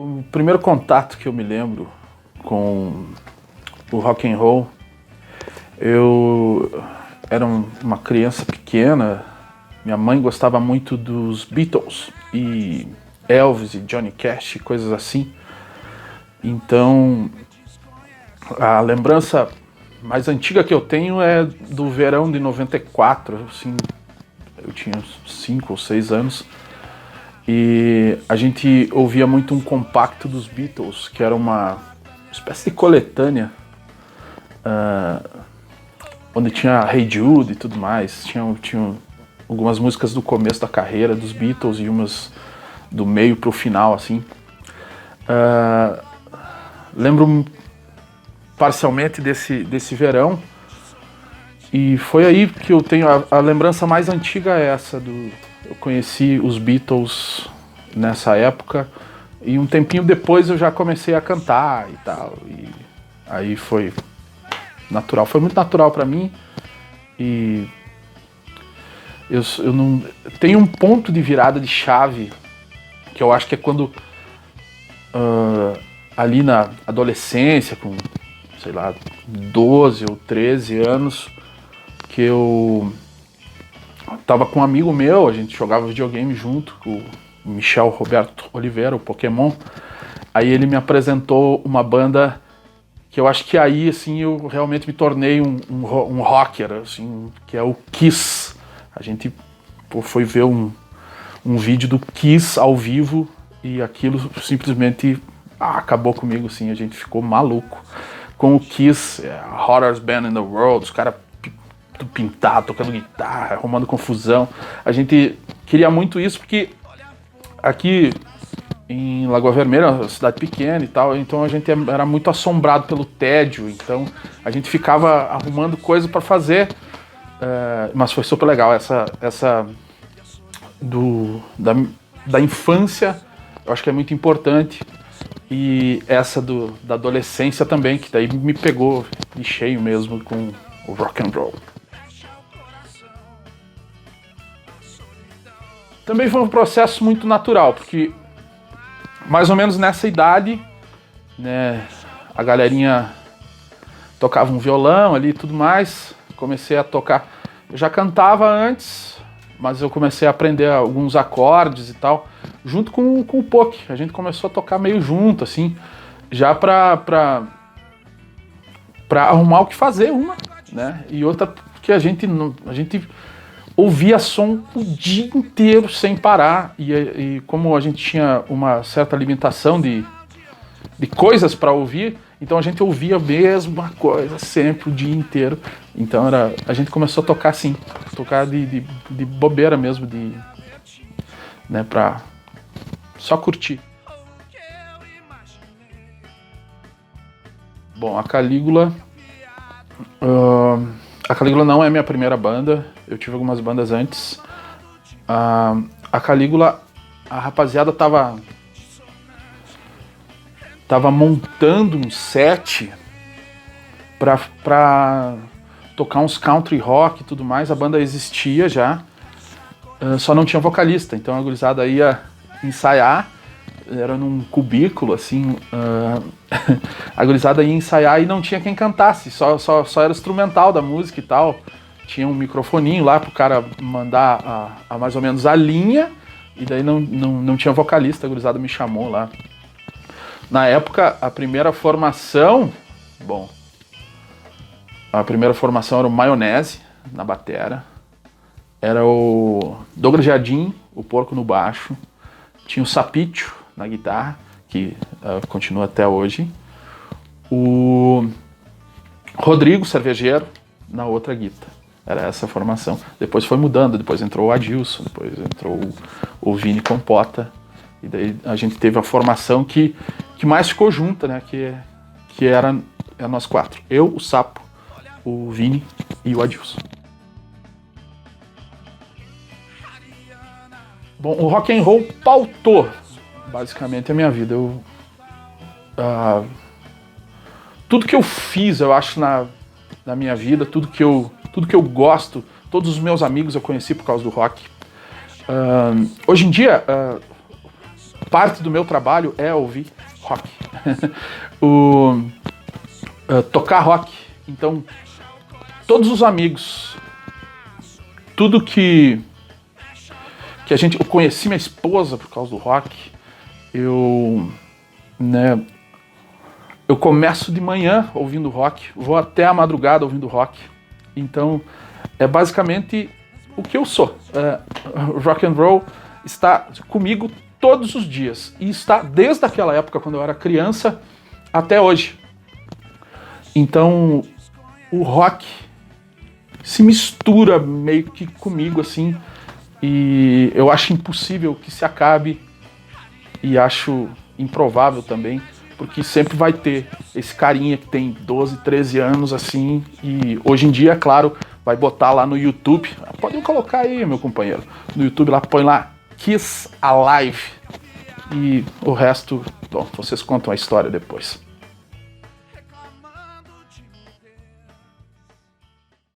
O primeiro contato que eu me lembro com o rock and roll, eu era uma criança pequena, minha mãe gostava muito dos Beatles e Elvis e Johnny Cash, coisas assim. Então, a lembrança mais antiga que eu tenho é do verão de 94, assim, eu tinha 5 ou 6 anos, e a gente ouvia muito um compacto dos Beatles, que era uma espécie de coletânea, onde tinha Hey Jude e tudo mais, tinha algumas músicas do começo da carreira dos Beatles e umas do meio pro final, assim. Lembro parcialmente desse verão, e foi aí que eu tenho a lembrança mais antiga, é essa eu conheci os Beatles nessa época, e um tempinho depois eu já comecei a cantar e tal, e aí foi natural, foi muito natural pra mim. E eu não tenho um ponto de virada de chave, que eu acho que é quando ali na adolescência, com, sei lá, 12 ou 13 anos, que eu tava com um amigo meu, a gente jogava videogame junto, com o Michel Roberto Oliveira, o Pokémon. Aí ele me apresentou uma banda que eu acho que aí, assim, eu realmente me tornei um rocker, assim, que é o Kiss. A gente foi ver um vídeo do Kiss ao vivo e aquilo simplesmente acabou comigo, assim, a gente ficou maluco com o Kiss, a hottest band in the world, os caras tudo pintado, tocando guitarra, arrumando confusão. A gente queria muito isso porque aqui em Lagoa Vermelha, uma cidade pequena e tal, então a gente era muito assombrado pelo tédio, então a gente ficava arrumando coisa para fazer, mas foi super legal essa da infância, eu acho que é muito importante, e essa da adolescência também, que daí me pegou de cheio mesmo com o rock and roll. Também foi um processo muito natural, porque mais ou menos nessa idade, né, a galerinha tocava um violão ali e tudo mais, comecei a tocar, eu já cantava antes, mas eu comecei a aprender alguns acordes e tal, junto com o Poc, a gente começou a tocar meio junto, assim, já pra arrumar o que fazer, né, e outra porque a gente ouvia som o dia inteiro sem parar, e como a gente tinha uma certa limitação de coisas para ouvir, então a gente ouvia a mesma coisa sempre o dia inteiro. Então a gente começou a tocar assim, tocar de bobeira mesmo, né, pra só curtir. Bom, a Calígula não é a minha primeira banda, eu tive algumas bandas antes. A Calígula, a rapaziada tava montando um set pra tocar uns country rock e tudo mais. A banda existia já, só não tinha vocalista, então a gurizada ia ensaiar, era num cubículo assim, a gurizada ia ensaiar e não tinha quem cantasse, só era instrumental da música e tal. Tinha um microfoninho lá pro cara mandar a mais ou menos a linha, e daí não tinha vocalista, a gurizada me chamou lá. Na época, a primeira formação era o Maionese, na batera, era o Douglas Jardim, o Porco no baixo, tinha o Sapítio na guitarra, que continua até hoje, o Rodrigo Cervejeiro na outra guitarra. Era essa a formação. Depois foi mudando, depois entrou o Adilson, depois entrou o Vini Compota, e daí a gente teve a formação que mais ficou junta, né? Que era nós quatro. Eu, o Sapo, o Vini e o Adilson. Bom, o rock and roll pautou basicamente a minha vida. Tudo que eu fiz, eu acho, na minha vida, tudo que eu gosto, todos os meus amigos eu conheci por causa do rock. Hoje em dia, parte do meu trabalho é ouvir rock. Tocar rock. Então, todos os amigos, tudo que eu conheci minha esposa por causa do rock, eu começo de manhã ouvindo rock, vou até a madrugada ouvindo rock. Então, é basicamente o que eu sou. Rock and roll está comigo todos os dias. E está desde aquela época, quando eu era criança, até hoje. Então, o rock se mistura meio que comigo, assim. E eu acho impossível que se acabe. E acho improvável também. Porque sempre vai ter esse carinha que tem 12, 13 anos, assim. E hoje em dia, claro, vai botar lá no YouTube. Podem colocar aí, meu companheiro. No YouTube lá, põe lá Kiss Alive. E o resto, bom, vocês contam a história depois.